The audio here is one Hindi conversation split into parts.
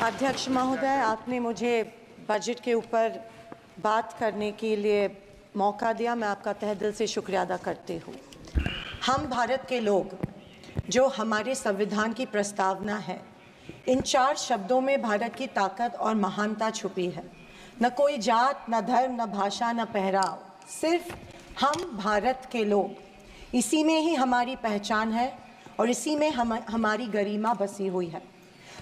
अध्यक्ष महोदय, आपने मुझे बजट के ऊपर बात करने के लिए मौका दिया। मैं आपका तहे दिल से शुक्रिया अदा करती हूँ। हम भारत के लोग, जो हमारे संविधान की प्रस्तावना है, इन 4 शब्दों में भारत की ताकत और महानता छुपी है। न कोई जात, न धर्म, न भाषा, न पहराव, सिर्फ हम भारत के लोग। इसी में ही हमारी पहचान है और इसी में हमारी गरिमा बसी हुई है।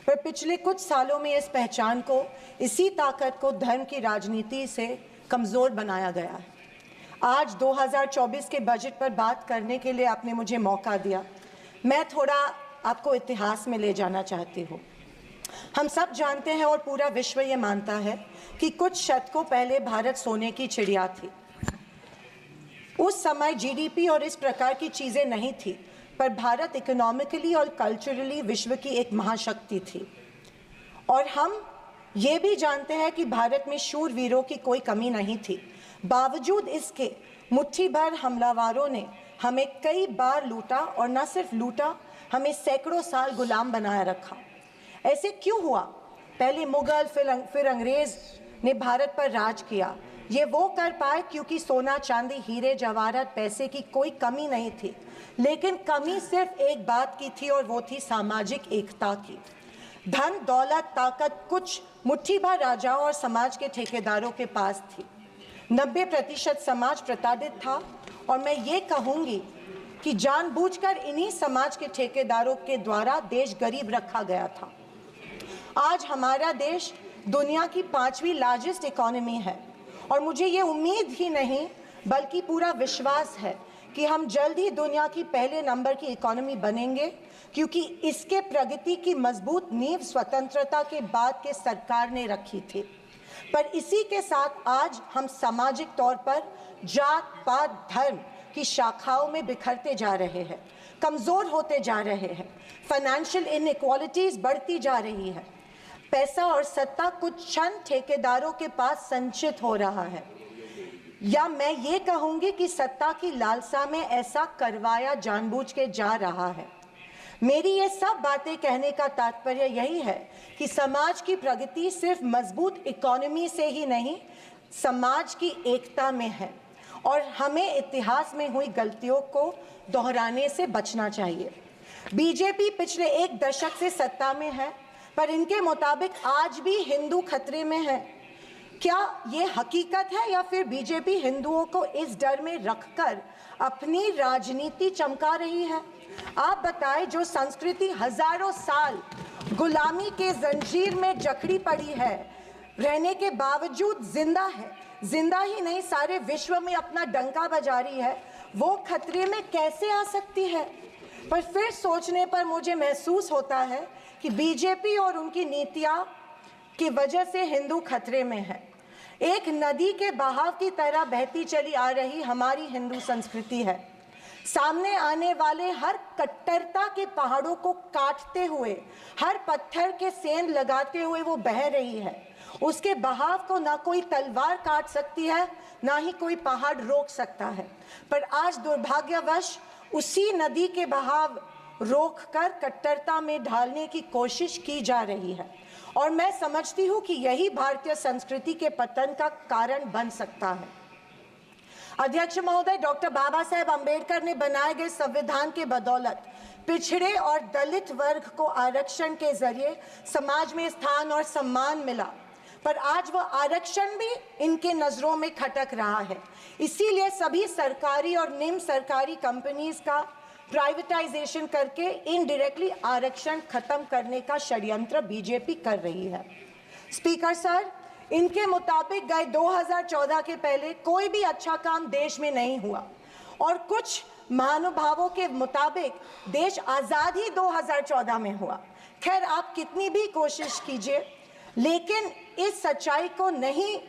पर पिछले कुछ सालों में इस पहचान को, इसी ताकत को धर्म की राजनीति से कमज़ोर बनाया गया है। आज 2024 के बजट पर बात करने के लिए आपने मुझे मौका दिया। मैं थोड़ा आपको इतिहास में ले जाना चाहती हूँ। हम सब जानते हैं और पूरा विश्व ये मानता है कि कुछ शतकों पहले भारत सोने की चिड़िया थी। उस समय जीडीपी और इस प्रकार की चीज़ें नहीं थी, पर भारत इकोनॉमिकली और कल्चरली विश्व की एक महाशक्ति थी। और हम ये भी जानते हैं कि भारत में शूरवीरों की कोई कमी नहीं थी। बावजूद इसके मुट्ठी भर हमलावरों ने हमें कई बार लूटा, और न सिर्फ लूटा, हमें सैकड़ों साल गुलाम बनाए रखा। ऐसे क्यों हुआ? पहले मुगल, फिर अंग्रेज ने भारत पर राज किया। ये वो कर पाए क्योंकि सोना, चांदी, हीरे जवाहरात, पैसे की कोई कमी नहीं थी। लेकिन कमी सिर्फ एक बात की थी, और वो थी सामाजिक एकता की। धन, दौलत, ताकत कुछ मुट्ठी भर राजाओं और समाज के ठेकेदारों के पास थी। 90% समाज प्रताड़ित था, और मैं ये कहूँगी कि जानबूझकर इन्हीं समाज के ठेकेदारों के द्वारा देश गरीब रखा गया था। आज हमारा देश दुनिया की 5वीं लार्जेस्ट इकोनॉमी है, और मुझे ये उम्मीद ही नहीं बल्कि पूरा विश्वास है कि हम जल्द ही दुनिया की पहले नंबर की इकोनॉमी बनेंगे, क्योंकि इसके प्रगति की मजबूत नींव स्वतंत्रता के बाद के सरकार ने रखी थी। पर इसी के साथ आज हम सामाजिक तौर पर जात, पात, धर्म की शाखाओं में बिखरते जा रहे हैं, कमज़ोर होते जा रहे हैं। फाइनेंशियल इनइक्वालिटीज़ बढ़ती जा रही है। पैसा और सत्ता कुछ चंद ठेकेदारों के पास संचित हो रहा है, या मैं ये कहूँगी कि सत्ता की लालसा में ऐसा करवाया जानबूझ के जा रहा है। मेरी ये सब बातें कहने का तात्पर्य यही है कि समाज की प्रगति सिर्फ मजबूत इकोनॉमी से ही नहीं, समाज की एकता में है, और हमें इतिहास में हुई गलतियों को दोहराने से बचना चाहिए। बीजेपी पिछले 1 दशक से सत्ता में है, पर इनके मुताबिक आज भी हिंदू खतरे में है। क्या ये हकीकत है, या फिर बीजेपी हिंदुओं को इस डर में रखकर अपनी राजनीति चमका रही है? आप बताएं, जो संस्कृति हजारों साल गुलामी के जंजीर में जकड़ी पड़ी है, रहने के बावजूद जिंदा है, जिंदा ही नहीं सारे विश्व में अपना डंका बजा रही है, वो खतरे में कैसे आ सकती है? पर फिर सोचने पर मुझे महसूस होता है कि बीजेपी और उनकी नीतियां की वजह से हिंदू खतरे में है। एक नदी के बहाव की तरह बहती चली आ रही हमारी हिंदू संस्कृति है। सामने आने वाले हर कट्टरता के पहाड़ों को काटते हुए, हर पत्थर के सेंध लगाते हुए वो बह रही है। उसके बहाव को ना कोई तलवार काट सकती है, ना ही कोई पहाड़ रोक सकता है। पर आज दुर्भाग्यवश उसी नदी के बहाव रोककर कट्टरता में ढालने की कोशिश की जा रही है, और मैं समझती हूँ कि यही भारतीय संस्कृति के पतन का कारण बन सकता है। अध्यक्ष महोदय, डॉक्टर बाबा साहेब अम्बेडकर ने बनाए गए संविधान के बदौलत पिछड़े और दलित वर्ग को आरक्षण के जरिए समाज में स्थान और सम्मान मिला, पर आज वह आरक्षण भी इनके नजरों में खटक रहा है। इसीलिए सभी सरकारी और निम्न सरकारी कंपनीज का प्राइवेटाइजेशन करके इनडायरेक्टली आरक्षण खत्म करने का षड्यंत्र बीजेपी कर रही है। स्पीकर सर, इनके मुताबिक गए 2014 के पहले कोई भी अच्छा काम देश में नहीं हुआ, और कुछ महानुभावों के मुताबिक देश आज़ाद ही 2014 में हुआ। खैर, आप कितनी भी कोशिश कीजिए, लेकिन इस सच्चाई को नहीं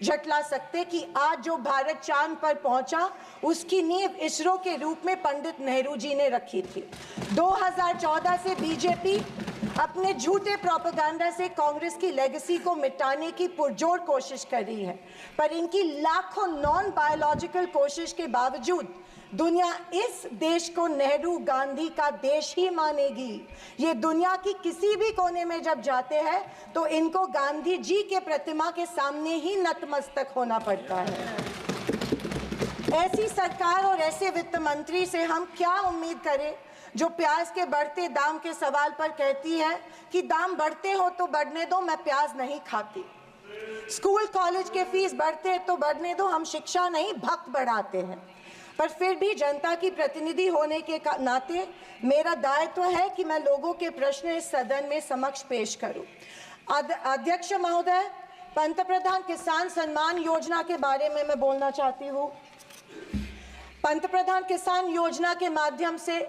झटला सकते कि आज जो भारत चांद पर पहुंचा, उसकी नींव इसरो के रूप में पंडित नेहरू जी ने रखी थी। 2014 से बीजेपी अपने झूठे प्रोपेगेंडा से कांग्रेस की लेगेसी को मिटाने की पुरजोर कोशिश कर रही है, पर इनकी लाखों नॉन बायोलॉजिकल कोशिश के बावजूद दुनिया इस देश को नेहरू गांधी का देश ही मानेगी। ये दुनिया की किसी भी कोने में जब जाते हैं तो इनको गांधी जी के प्रतिमा के सामने ही नतमस्तक होना पड़ता है। ऐसी सरकार और ऐसे वित्त मंत्री से हम क्या उम्मीद करें जो प्याज के बढ़ते दाम के सवाल पर कहती है कि दाम बढ़ते हो तो बढ़ने दो, मैं प्याज नहीं खाती। स्कूल कॉलेज के फीस बढ़ते तो बढ़ने दो, हम शिक्षा नहीं भक्त बढ़ाते हैं। पर फिर भी जनता की प्रतिनिधि होने के नाते मेरा दायित्व है कि मैं लोगों के प्रश्न इस सदन में समक्ष पेश करूं। अध्यक्ष महोदय, पंतप्रधान किसान सम्मान योजना के बारे में मैं बोलना चाहती हूं। पंतप्रधान किसान योजना के माध्यम से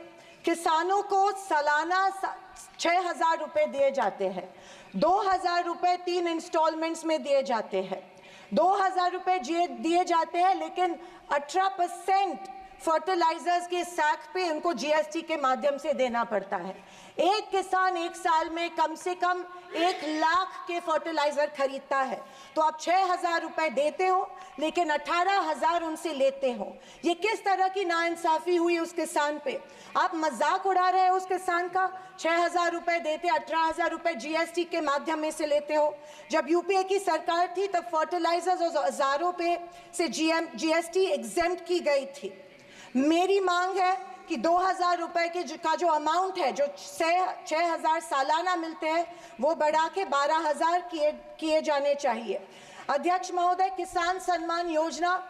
किसानों को सालाना 6,000 रुपए दिए जाते हैं। 2,000 रुपए 3 इंस्टॉलमेंट्स में दिए जाते हैं। 2,000 रुपए दिए जाते हैं, लेकिन 18% फर्टिलाइजर्स के सैक पे उनको जीएसटी के माध्यम से देना पड़ता है। एक किसान एक साल में कम से कम 1 लाख के फर्टिलाइजर खरीदता है, तो आप 6,000 रुपए देते हो लेकिन 18,000 उनसे लेते हो। ये किस तरह की नाइंसाफी हुई उस किसान पे? आप मजाक उड़ा रहे हो उस किसान का। 6,000 रुपए देते, 18,000 रुपए जीएसटी के माध्यम से लेते हो। जब यूपीए की सरकार थी तब फर्टिलाइजर्स और औजारों पे से जीएसटी एग्जेम्प्ट की गई थी। मेरी मांग है कि 2,000 रुपए का जो अमाउंट है, जो 6,000 सालाना मिलते हैं, वो बढ़ा के 12,000 किए जाने चाहिए। अध्यक्ष महोदय, किसान सम्मान योजना,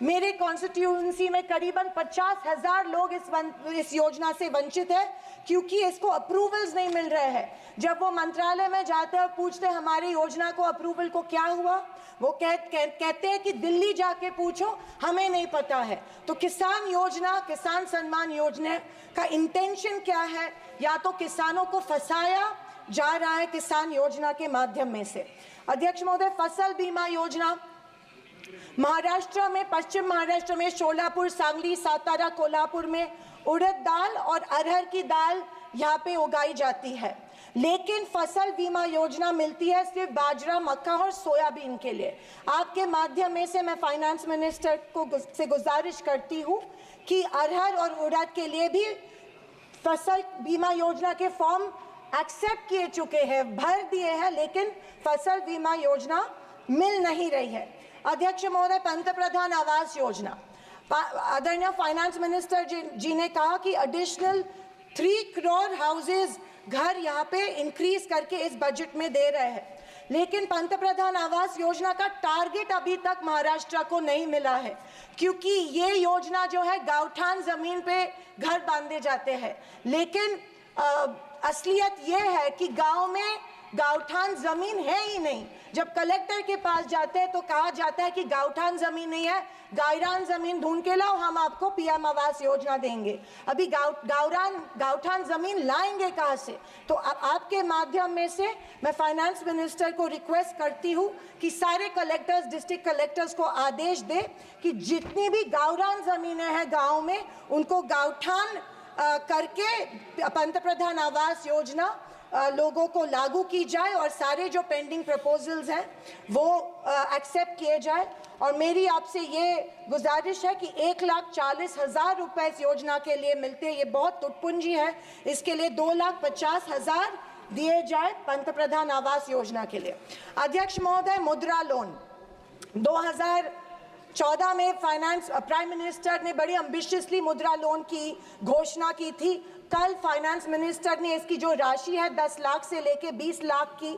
मेरे कॉन्स्टिट्यूएंसी में करीबन 50,000 लोग इस योजना से वंचित है क्योंकि इसको अप्रूवल्स नहीं मिल रहे हैं। जब वो मंत्रालय में जाते हैं और पूछते हैं हमारी योजना को अप्रूवल को क्या हुआ, वो कहते हैं कि दिल्ली जाके पूछो, हमें नहीं पता है। तो किसान सम्मान योजना का इंटेंशन क्या है? या तो किसानों को फंसाया जा रहा है किसान योजना के माध्यम में से। अध्यक्ष महोदय, फसल बीमा योजना, महाराष्ट्र में, पश्चिम महाराष्ट्र में शोलापुर, सांगली, सातारा, कोल्हापुर में उड़द दाल और अरहर की दाल यहाँ पे उगाई जाती है, लेकिन फसल बीमा योजना मिलती है सिर्फ बाजरा, मक्का और सोयाबीन के लिए। आपके माध्यम से मैं फाइनेंस मिनिस्टर से गुजारिश करती हूँ कि अरहर और उड़द के लिए भी फसल बीमा योजना के फॉर्म एक्सेप्ट किए चुके हैं, भर दिए हैं, लेकिन फसल बीमा योजना मिल नहीं रही है। अध्यक्ष महोदय, पंतप्रधान आवास योजना, आदरणीय फाइनेंस मिनिस्टर जी ने कहा कि एडिशनल 3 करोड़ हाउसेज घर यहाँ पे इंक्रीज करके इस बजट में दे रहे हैं, लेकिन पंतप्रधान आवास योजना का टारगेट अभी तक महाराष्ट्र को नहीं मिला है, क्योंकि ये योजना जो है गांवठान जमीन पे घर बांधे जाते हैं। लेकिन असलियत ये है कि गांव में गांवठान जमीन है ही नहीं। जब कलेक्टर के पास जाते हैं तो कहा जाता है कि गांवठान जमीन नहीं है, गायरान जमीन ढूंढ के लाओ, हम आपको पीएम आवास योजना देंगे। अभी गांवठान जमीन लाएंगे कहाँ से? तो आपके माध्यम में से मैं फाइनेंस मिनिस्टर को रिक्वेस्ट करती हूँ कि सारे कलेक्टर्स, डिस्ट्रिक्ट कलेक्टर्स को आदेश दे कि जितनी भी गावरान जमीनें हैं गाँव में, उनको गांवठान करके पंतप्रधान आवास योजना लोगों को लागू की जाए और सारे जो पेंडिंग प्रपोजल्स हैं वो एक्सेप्ट किए जाए। और मेरी आपसे ये गुजारिश है कि 1,40,000 रुपए इस योजना के लिए मिलते हैं, ये बहुत टुटपुंजी है, इसके लिए 2,50,000 दिए जाए पंतप्रधान आवास योजना के लिए। अध्यक्ष महोदय, मुद्रा लोन 2014 में प्राइम मिनिस्टर ने बड़ी एम्बिशियसली मुद्रा लोन की घोषणा की थी। कल फाइनेंस मिनिस्टर ने इसकी जो राशि है 10 लाख से लेके 20 लाख की,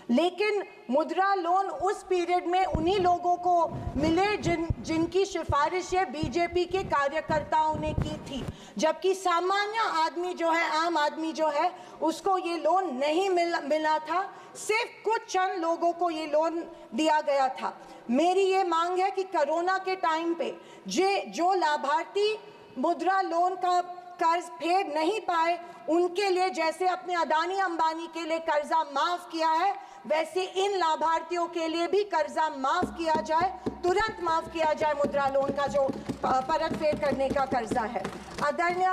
लेकिन मुद्रा लोन उस पीरियड में उन्हीं लोगों को मिले जिनकी सिफारिशें बीजेपी के कार्यकर्ताओं ने की थी, जबकि सामान्य आदमी जो है, आम आदमी जो है, उसको ये लोन नहीं मिला था। सिर्फ कुछ चंद लोगों को ये लोन दिया गया था। मेरी ये मांग है कि कोरोना के टाइम पे जो लाभार्थी मुद्रा लोन का कर्ज फेड नहीं पाए, उनके लिए जैसे अपने अदानी अंबानी के लिए कर्जा माफ किया है, वैसे इन लाभार्थियों के लिए भी कर्जा माफ किया जाए, तुरंत माफ किया जाए मुद्रा लोन का जो परत फेड करने का कर्जा है। आदरणीय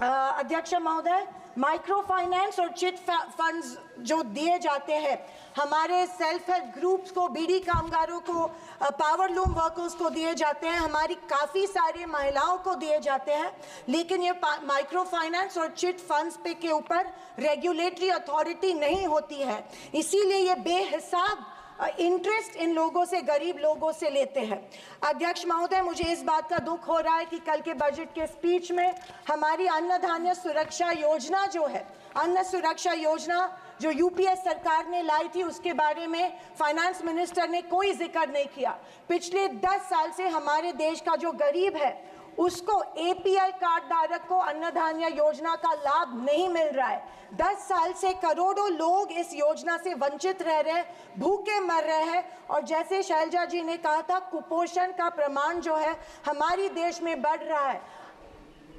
अध्यक्ष महोदय, माइक्रो फाइनेंस और चिट फंड्स जो दिए जाते हैं हमारे सेल्फ हेल्प ग्रुप्स को, बीड़ी कामगारों को, पावर लूम वर्कर्स को दिए जाते हैं, हमारी काफ़ी सारी महिलाओं को दिए जाते हैं, लेकिन ये माइक्रो फाइनेंस और चिट फंड्स पे के ऊपर रेगुलेटरी अथॉरिटी नहीं होती है, इसीलिए ये बेहिसाब इंटरेस्ट इन लोगों से, गरीब लोगों से लेते हैं। अध्यक्ष महोदय, मुझे इस बात का दुख हो रहा है कि कल के बजट के स्पीच में हमारी अन्न धान्य सुरक्षा योजना जो है, अन्न सुरक्षा योजना जो यूपीए सरकार ने लाई थी, उसके बारे में फाइनेंस मिनिस्टर ने कोई जिक्र नहीं किया। पिछले 10 साल से हमारे देश का जो गरीब है उसको एपीएल कार्ड धारक को अन्न धान्य योजना का लाभ नहीं मिल रहा है। 10 साल से करोड़ों लोग इस योजना से वंचित रह रहे हैं, भूखे मर रहे हैं, और जैसे शैलजा जी ने कहा था, कुपोषण का प्रमाण जो है हमारी देश में बढ़ रहा है।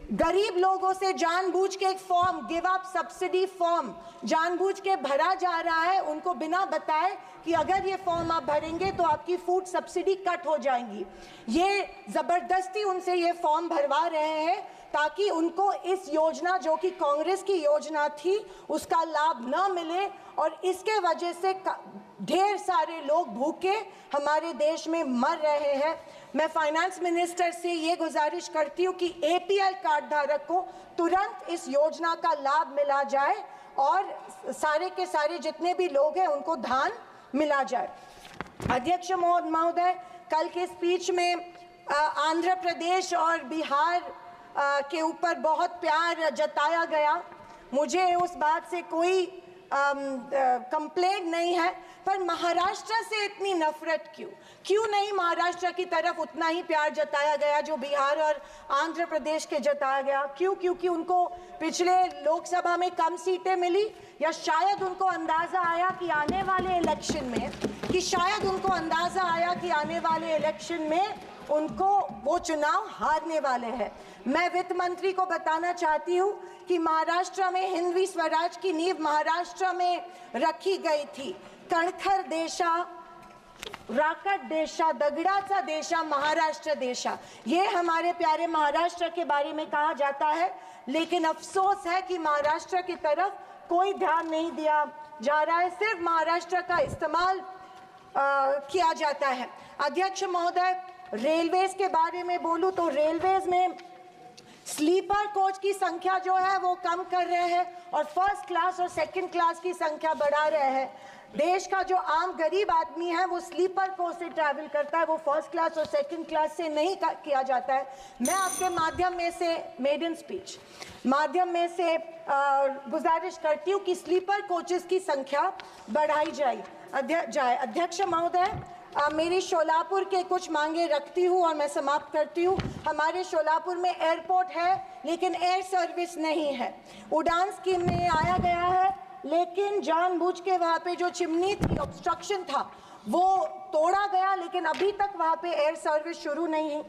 गरीब लोगों से जानबूझ के एक form, give up subsidy form जानबूझ के भरा जा रहा है, उनको बिना बताए कि अगर ये फॉर्म आप भरेंगे तो आपकी फूड सब्सिडी कट हो जाएंगी। ये जबरदस्ती उनसे ये फॉर्म भरवा रहे हैं ताकि उनको इस योजना, जो कि कांग्रेस की योजना थी, उसका लाभ न मिले, और इसके वजह से ढेर सारे लोग भूखे हमारे देश में मर रहे हैं। मैं फाइनेंस मिनिस्टर से ये गुजारिश करती हूँ कि एपीएल कार्ड धारक को तुरंत इस योजना का लाभ मिला जाए और सारे के सारे जितने भी लोग हैं उनको धान मिला जाए। अध्यक्ष महोदय, कल के स्पीच में आंध्र प्रदेश और बिहार के ऊपर बहुत प्यार जताया गया। मुझे उस बात से कोई कंप्लेंट नहीं है, पर महाराष्ट्र से इतनी नफरत क्यों नहीं महाराष्ट्र की तरफ उतना ही प्यार जताया गया जो बिहार और आंध्र प्रदेश के जताया गया? क्योंकि उनको पिछले लोकसभा में कम सीटें मिली, या शायद उनको अंदाजा आया कि आने वाले इलेक्शन में उनको वो चुनाव हारने वाले हैं। मैं वित्त मंत्री को बताना चाहती हूँ कि महाराष्ट्र में हिंदवी स्वराज की नींव महाराष्ट्र में रखी गई थी। कणखर देशा, राकट देशा, दगडाचा देशा, महाराष्ट्र देशा, ये हमारे प्यारे महाराष्ट्र के बारे में कहा जाता है, लेकिन अफसोस है कि महाराष्ट्र की तरफ कोई ध्यान नहीं दिया जा रहा है, सिर्फ महाराष्ट्र का इस्तेमाल किया जाता है। अध्यक्ष महोदय, रेलवेज के बारे में बोलूं तो रेलवेज में स्लीपर कोच की संख्या जो है वो कम कर रहे हैं और फर्स्ट क्लास और सेकंड क्लास की संख्या बढ़ा रहे हैं। देश का जो आम गरीब आदमी है वो स्लीपर कोच से ट्रैवल करता है, वो फर्स्ट क्लास और सेकंड क्लास से नहीं किया जाता है। मैं आपके माध्यम में से, मेडन स्पीच माध्यम में से गुजारिश करती हूँ कि स्लीपर कोचेस की संख्या बढ़ाई जाए। अध्यक्ष महोदय, मेरी शोलापुर के कुछ मांगे रखती हूँ और मैं समाप्त करती हूँ। हमारे शोलापुर में एयरपोर्ट है लेकिन एयर सर्विस नहीं है। उड़ान स्कीम में आया गया है, लेकिन जानबूझ के वहाँ पे जो चिमनी थी, ऑब्स्ट्रक्शन था, वो तोड़ा गया, लेकिन अभी तक वहाँ पे एयर सर्विस शुरू नहीं है।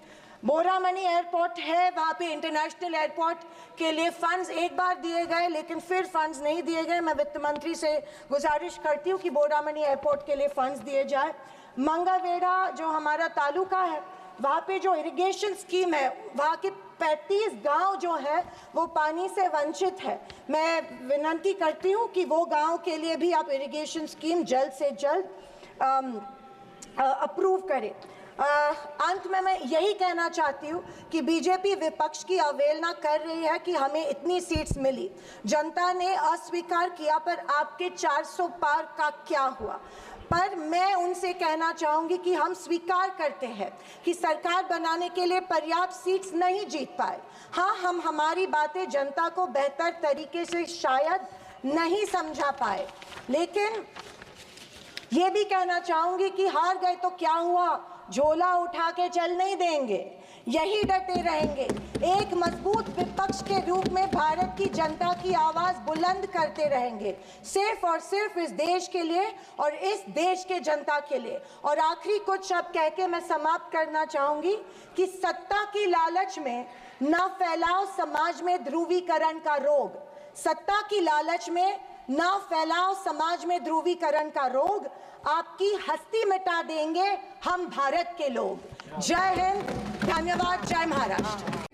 बोरामनी एयरपोर्ट है, वहाँ पे इंटरनेशनल एयरपोर्ट के लिए फंड्स एक बार दिए गए, लेकिन फिर फंड्स नहीं दिए गए। मैं वित्त मंत्री से गुजारिश करती हूँ कि बोरामनी एयरपोर्ट के लिए फंड्स दिए जाए। मंगलवेढ़ा जो हमारा तालुका है, वहाँ पे जो इरिगेशन स्कीम है, वहाँ के 35 गांव जो है वो पानी से वंचित है। मैं विनती करती हूँ कि वो गांव के लिए भी आप इरिगेशन स्कीम जल्द से जल्द अप्रूव करें। अंत में मैं यही कहना चाहती हूँ कि बीजेपी विपक्ष की अवहेलना कर रही है कि हमें इतनी सीट्स मिली, जनता ने अस्वीकार किया, पर आपके 400 पार का क्या हुआ? पर मैं उनसे कहना चाहूँगी कि हम स्वीकार करते हैं कि सरकार बनाने के लिए पर्याप्त सीट्स नहीं जीत पाए। हाँ, हम हमारी बातें जनता को बेहतर तरीके से शायद नहीं समझा पाए, लेकिन ये भी कहना चाहूँगी कि हार गए तो क्या हुआ, झोला उठा के चल नहीं देंगे, यही डटे रहेंगे। एक मजबूत विपक्ष के रूप में भारत की जनता की आवाज़ बुलंद करते रहेंगे, सिर्फ और सिर्फ इस देश के लिए और इस देश के जनता के लिए। और आखिरी कुछ शब्द कह के मैं समाप्त करना चाहूँगी कि सत्ता की लालच में न फैलाओ समाज में ध्रुवीकरण का रोग, सत्ता की लालच में ना फैलाओ समाज में ध्रुवीकरण का रोग, आपकी हस्ती मिटा देंगे हम भारत के लोग। जय हिंद, धन्यवाद, जय महाराष्ट्र।